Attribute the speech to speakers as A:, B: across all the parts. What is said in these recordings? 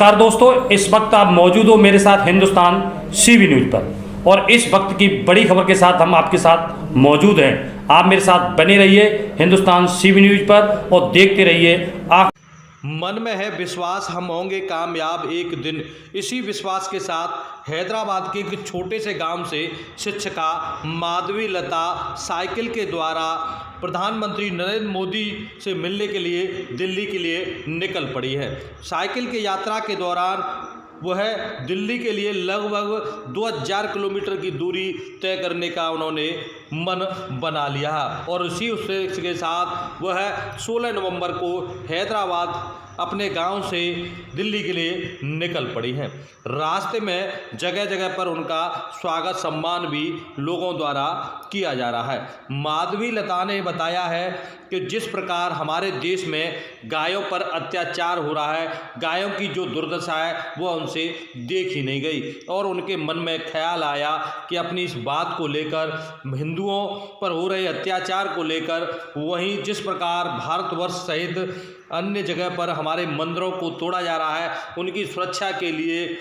A: नमस्कार दोस्तों, इस वक्त आप मौजूद हो मेरे साथ हिंदुस्तान सीवी न्यूज़ पर और इस वक्त की बड़ी खबर के साथ हम आपके साथ मौजूद हैं। आप मेरे साथ बने रहिए हिंदुस्तान सीवी न्यूज़ पर और देखते रहिए।
B: मन में है विश्वास, हम होंगे कामयाब एक दिन। इसी विश्वास के साथ हैदराबाद के एक छोटे से गांव से शिक्षिका माधवी लता साइकिल के द्वारा प्रधानमंत्री नरेंद्र मोदी से मिलने के लिए दिल्ली के लिए निकल पड़ी है। साइकिल की यात्रा के दौरान वह दिल्ली के लिए लगभग 2000 किलोमीटर की दूरी तय करने का उन्होंने मन बना लिया और उसी उद्देश्य के साथ वह 16 नवंबर को हैदराबाद अपने गांव से दिल्ली के लिए निकल पड़ी हैं। रास्ते में जगह जगह पर उनका स्वागत सम्मान भी लोगों द्वारा किया जा रहा है। माधवी लता ने बताया है कि जिस प्रकार हमारे देश में गायों पर अत्याचार हो रहा है, गायों की जो दुर्दशा है वह उनसे देखी नहीं गई और उनके मन में ख्याल आया कि अपनी इस बात को लेकर, हिंदुओं पर हो रहे अत्याचार को लेकर, वहीं जिस प्रकार भारतवर्ष सहित अन्य जगह पर हमारे मंदिरों को तोड़ा जा रहा है, उनकी सुरक्षा के लिए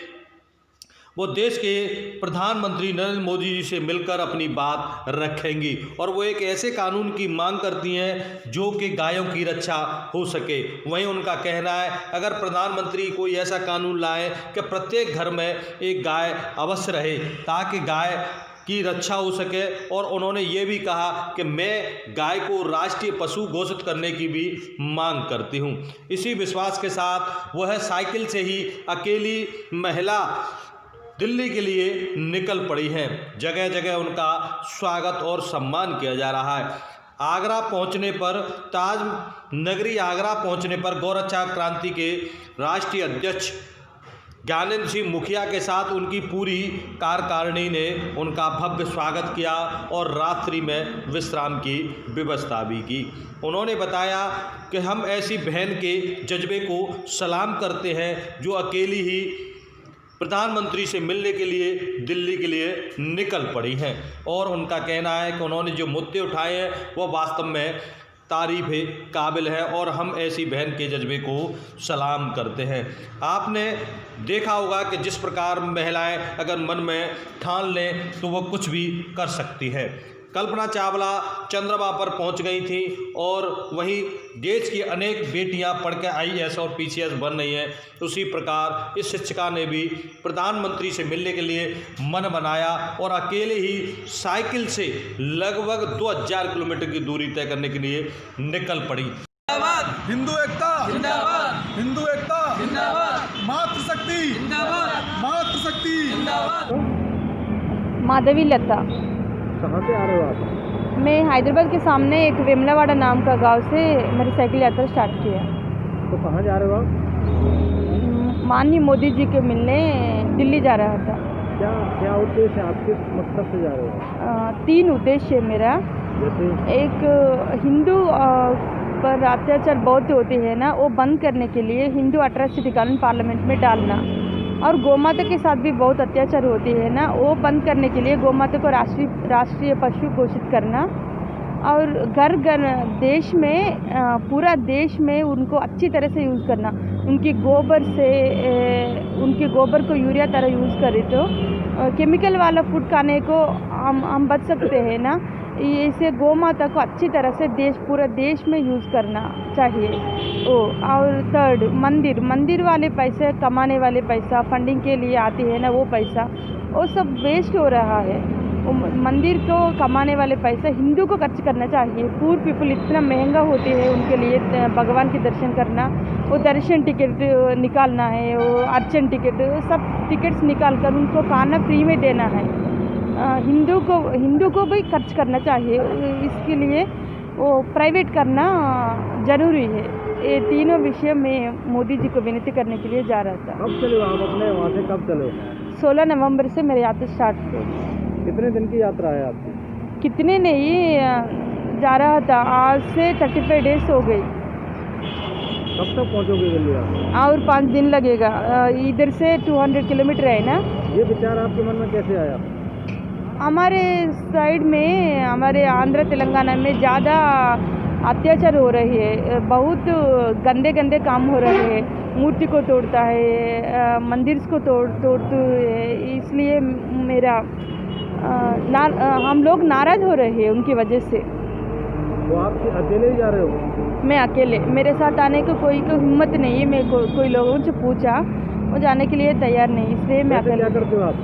B: वो देश के प्रधानमंत्री नरेंद्र मोदी जी से मिलकर अपनी बात रखेंगी और वो एक ऐसे कानून की मांग करती हैं जो कि गायों की रक्षा हो सके। वहीं उनका कहना है अगर प्रधानमंत्री कोई ऐसा कानून लाए कि प्रत्येक घर में एक गाय अवश्य रहे ताकि गाय की रक्षा हो सके, और उन्होंने ये भी कहा कि मैं गाय को राष्ट्रीय पशु घोषित करने की भी मांग करती हूँ। इसी विश्वास के साथ वह साइकिल से ही अकेली महिला दिल्ली के लिए निकल पड़ी हैं। जगह जगह उनका स्वागत और सम्मान किया जा रहा है। आगरा पहुंचने पर ताज नगरी आगरा पहुंचने पर गौरक्षा क्रांति के राष्ट्रीय अध्यक्ष ज्ञानेंद्र सिंह मुखिया के साथ उनकी पूरी कार्यकारिणी ने उनका भव्य स्वागत किया और रात्रि में विश्राम की व्यवस्था भी की। उन्होंने बताया कि हम ऐसी बहन के जज्बे को सलाम करते हैं जो अकेली ही प्रधानमंत्री से मिलने के लिए दिल्ली के लिए निकल पड़ी हैं, और उनका कहना है कि उन्होंने जो मुद्दे उठाए हैं वह वास्तव में तारीफ़ काबिल है और हम ऐसी बहन के जज्बे को सलाम करते हैं। आपने देखा होगा कि जिस प्रकार महिलाएं अगर मन में ठान लें तो वह कुछ भी कर सकती है। कल्पना चावला चंद्रमा पर पहुंच गई थी और वहीं देश की अनेक बेटियां पढ़ के IAS और PCS बन रही हैं। उसी प्रकार इस शिक्षिका ने भी प्रधानमंत्री से मिलने के लिए मन बनाया और अकेले ही साइकिल से लगभग 2000 किलोमीटर की दूरी तय करने के लिए निकल पड़ी।
C: जिंदाबाद हिंदू एकता, जिंदाबाद हिंदू एकता, जिंदाबाद मातृशक्ति, जिंदाबाद मातृशक्ति, जिंदाबाद।
D: माधवी लता।
E: कहाँ से आ रहे हो आप?
D: मैं हैदराबाद के सामने एक वेमलावाड़ा नाम का गांव से मेरी साइकिल यात्रा स्टार्ट किया।
E: तो कहाँ जा रहे हो आप?
D: माननीय मोदी जी के मिलने दिल्ली जा रहा था।
E: क्या क्या उद्देश्य है आपके? मकसद से जा रहे हो?
D: 3 उद्देश्य है मेरा।
E: जैसे
D: एक हिंदू पर अत्याचार बहुत होते हैं ना, वो बंद करने के लिए हिंदू अट्रॉसिटी कानून पार्लियामेंट में डालना, और गौमाता के साथ भी बहुत अत्याचार होते हैं ना, वो बंद करने के लिए गौमाता को राष्ट्रीय पशु घोषित करना, और घर घर देश में पूरा देश में उनको अच्छी तरह से यूज़ करना। उनके गोबर को यूरिया तरह यूज़ करें तो केमिकल वाला फूड खाने को हम बच सकते हैं ना। इसे गौ माता को अच्छी तरह से पूरा देश में यूज़ करना चाहिए। और 3rd मंदिर वाले पैसे, कमाने वाले पैसा, फंडिंग के लिए आती है ना वो पैसा, वो सब वेस्ट हो रहा है। मंदिर को कमाने वाले पैसा हिंदू को खर्च करना चाहिए। पूर पीपल इतना महंगा होते हैं, उनके लिए भगवान के दर्शन करना, वो दर्शन टिकट निकालना है, वो अर्चन टिकट, सब टिकट्स निकाल कर उनको खाना फ्री में देना है। हिंदू को भी खर्च करना चाहिए, इसके लिए वो प्राइवेट करना ज़रूरी है। ये तीनों विषय में मोदी जी को विनती करने के लिए जा रहा था।
E: कब चले आप अपने वहाँ से? कब चले?
D: 16 नवंबर से मेरी यात्रा स्टार्ट हुई।
E: कितने दिन की यात्रा है आपकी?
D: कितने नहीं जा रहा था, आज से 35 डेज हो गई।
E: कब तक पहुँचोगे दिल्ली आप?
D: और 5 दिन लगेगा। इधर से 200 किलोमीटर है ना।
E: ये विचार आपके मन में कैसे आया?
D: हमारे साइड में, हमारे आंध्र तेलंगाना में ज़्यादा अत्याचार हो रही है, बहुत गंदे गंदे काम हो रहे हैं, मूर्ति को तोड़ता है, मंदिर को तोड़ते है। इसलिए मेरा हम लोग नाराज़ हो रहे हैं उनकी वजह से।
E: तो आप अकेले ही जा रहे हो?
D: मैं अकेले, मेरे साथ आने को कोई हिम्मत नहीं है। मैं कोई लोगों से पूछा, वो जाने के लिए तैयार नहीं, इसलिए मैं अकेले।
E: क्या करते हो आप?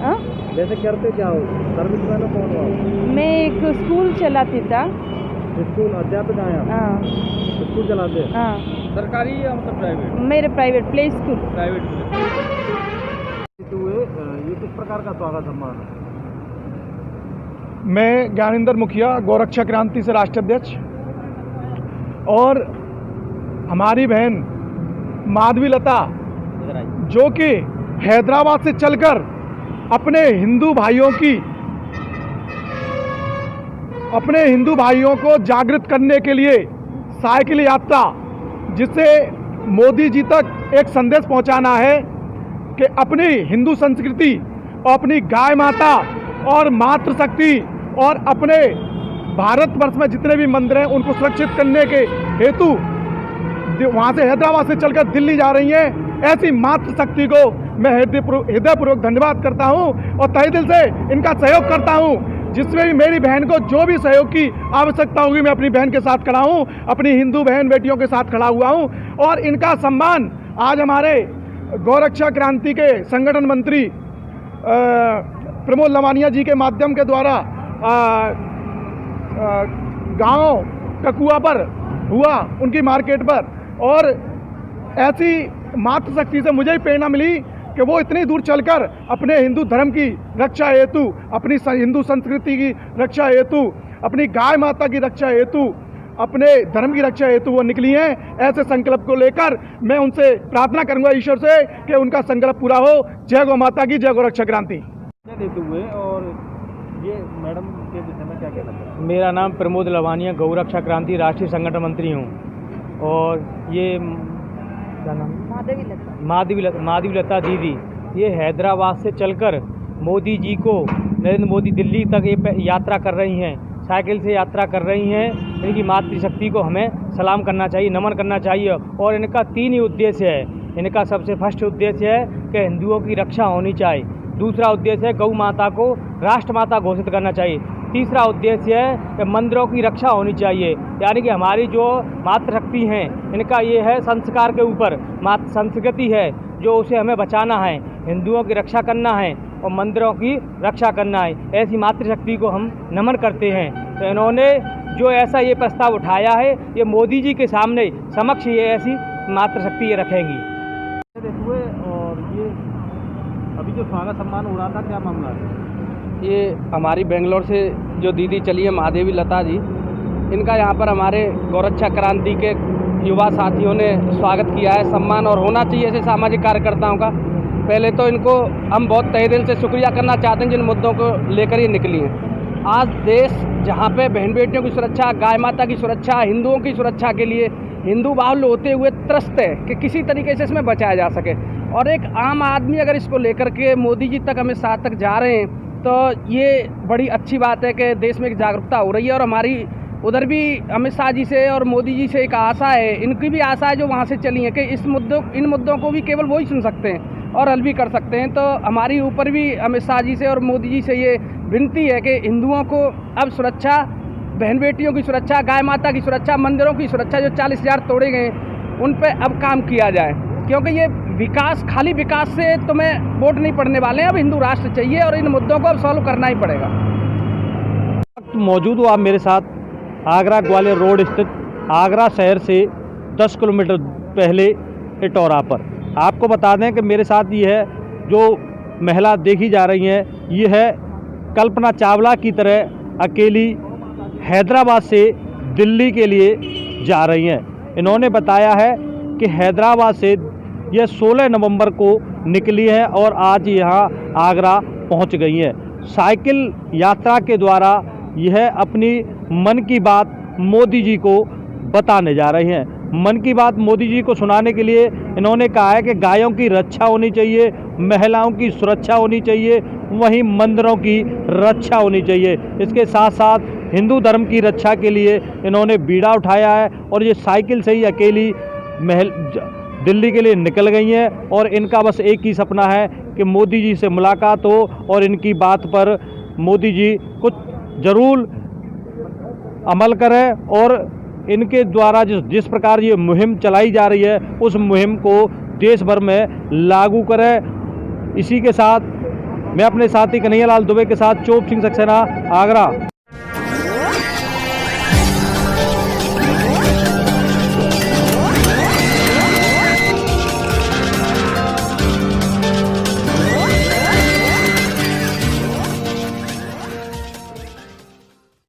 D: हाँ,
E: वैसे करते क्या हो? सर्विस मैन हो, कौन हो आप?
D: मैं एक स्कूल चलाती था।
E: स्कूल अध्यापक हैं आप?
D: हाँ
E: स्कूल चलाते हैं?
D: हाँ,
E: सरकारी या मतलब प्राइवेट?
D: मेरे प्राइवेट प्ले स्कूल।
E: प्राइवेट। ये किस प्रकार का स्वागत सम्मान है?
C: मैं ज्ञानेंद्र मुखिया, गौरक्षा क्रांति से राष्ट्रीय अध्यक्ष, और हमारी बहन माधवी लता जो कि हैदराबाद से चलकर अपने हिंदू भाइयों को जागृत करने के लिए साइकिल यात्रा, जिससे मोदी जी तक एक संदेश पहुंचाना है कि अपनी हिंदू संस्कृति और अपनी गाय माता और मातृशक्ति और अपने भारतवर्ष में जितने भी मंदिर हैं उनको सुरक्षित करने के हेतु वहाँ से हैदराबाद से चलकर दिल्ली जा रही हैं। ऐसी मातृशक्ति को मैं हृदयपूर्वक धन्यवाद करता हूँ और तहे दिल से इनका सहयोग करता हूँ। जिसमें भी मेरी बहन को जो भी सहयोग की आवश्यकता होगी, मैं अपनी बहन के साथ खड़ा हूँ, अपनी हिंदू बहन बेटियों के साथ खड़ा हुआ हूँ। और इनका सम्मान आज हमारे गौरक्षा क्रांति के संगठन मंत्री प्रमोद लवानिया जी के माध्यम के द्वारा गांव ककुआ पर हुआ, उनकी मार्केट पर। और ऐसी मातृशक्ति से मुझे ही प्रेरणा मिली कि वो इतनी दूर चलकर अपने हिंदू धर्म की रक्षा हेतु, अपनी हिंदू संस्कृति की रक्षा हेतु, अपनी गाय माता की रक्षा हेतु, अपने धर्म की रक्षा हेतु वो निकली हैं। ऐसे संकल्प को लेकर मैं उनसे प्रार्थना करूंगा ईश्वर से कि उनका संकल्प पूरा हो। जय गौ माता की, जय गौरक्षा क्रांति।
E: देते हुए और ये मैडम के विषय में क्या कहना चाहिए?
F: मेरा नाम प्रमोद लवानिया, गौरक्षा क्रांति राष्ट्रीय संगठन मंत्री हूँ। और ये क्या नाम? माधवी लता दीदी, ये हैदराबाद से चलकर मोदी जी को, नरेंद्र मोदी दिल्ली तक ये यात्रा कर रही हैं, साइकिल से यात्रा कर रही हैं। इनकी मातृशक्ति को हमें सलाम करना चाहिए, नमन करना चाहिए। और इनका 3 ही उद्देश्य है। इनका सबसे फर्स्ट उद्देश्य है कि हिंदुओं की रक्षा होनी चाहिए। दूसरा उद्देश्य है गौ माता को राष्ट्रमाता घोषित करना चाहिए। तीसरा उद्देश्य है कि मंदिरों की रक्षा होनी चाहिए। यानी कि हमारी जो मातृशक्ति हैं, इनका ये है संस्कार के ऊपर संस्कृति है जो उसे हमें बचाना है, हिंदुओं की रक्षा करना है और मंदिरों की रक्षा करना है। ऐसी मातृशक्ति को हम नमन करते हैं। तो इन्होंने जो ऐसा ये प्रस्ताव उठाया है, ये मोदी जी के सामने समक्ष ये ऐसी मातृशक्ति ये रखेंगी।
E: और ये अभी जो स्वागत सम्मान हो रहा था, क्या मामला है?
G: ये हमारी बेंगलोर से जो दीदी चली है माधवी लता जी, इनका यहाँ पर हमारे गौरक्षा क्रांति के युवा साथियों ने स्वागत किया है। सम्मान और होना चाहिए ऐसे सामाजिक कार्यकर्ताओं का। पहले तो इनको हम बहुत तहे दिल से शुक्रिया करना चाहते हैं जिन मुद्दों को लेकर ये निकली हैं। आज देश जहाँ पे बहन बेटियों की सुरक्षा, गाय माता की सुरक्षा, हिंदुओं की सुरक्षा के लिए हिंदू बाहुल्य होते हुए त्रस्त है कि किसी तरीके से इसमें बचाया जा सके। और एक आम आदमी अगर इसको लेकर के मोदी जी तक, अमित शाह तक जा रहे हैं, तो ये बड़ी अच्छी बात है कि देश में एक जागरूकता हो रही है। और हमारी उधर भी अमित शाह जी से और मोदी जी से एक आशा है, इनकी भी आशा है जो वहाँ से चली है कि इन मुद्दों को भी केवल वही सुन सकते हैं और हल भी कर सकते हैं। तो हमारी ऊपर भी अमित शाह जी से और मोदी जी से ये विनती है कि हिंदुओं को अब सुरक्षा, बहन बेटियों की सुरक्षा, गाय माता की सुरक्षा, मंदिरों की सुरक्षा, जो 40,000 तोड़े गए उन पर अब काम किया जाए। क्योंकि ये विकास, खाली विकास से तुम्हें वोट नहीं पड़ने वाले हैं। अब हिंदू राष्ट्र चाहिए और इन मुद्दों को अब सॉल्व करना ही पड़ेगा।
F: मौजूद हो आप मेरे साथ आगरा ग्वालियर रोड स्थित आगरा शहर से 10 किलोमीटर पहले इटौरा पर। आपको बता दें कि मेरे साथ ये है जो महिला देखी जा रही हैं, ये है कल्पना चावला की तरह अकेली हैदराबाद से दिल्ली के लिए जा रही हैं। इन्होंने बताया है कि हैदराबाद से यह 16 नवंबर को निकली है और आज यहाँ आगरा पहुँच गई हैं। साइकिल यात्रा के द्वारा यह अपनी मन की बात मोदी जी को बताने जा रही हैं। मन की बात मोदी जी को सुनाने के लिए इन्होंने कहा है कि गायों की रक्षा होनी चाहिए, महिलाओं की सुरक्षा होनी चाहिए, वहीं मंदिरों की रक्षा होनी चाहिए। इसके साथ साथ हिंदू धर्म की रक्षा के लिए इन्होंने बीड़ा उठाया है और ये साइकिल से ही अकेली दिल्ली के लिए निकल गई हैं और इनका बस एक ही सपना है कि मोदी जी से मुलाकात हो और इनकी बात पर मोदी जी कुछ ज़रूर अमल करें और इनके द्वारा जिस प्रकार ये मुहिम चलाई जा रही है उस मुहिम को देश भर में लागू करें। इसी के साथ मैं अपने साथी कन्हैयालाल दुबे के साथ चोप सिंह सक्सेना, आगरा।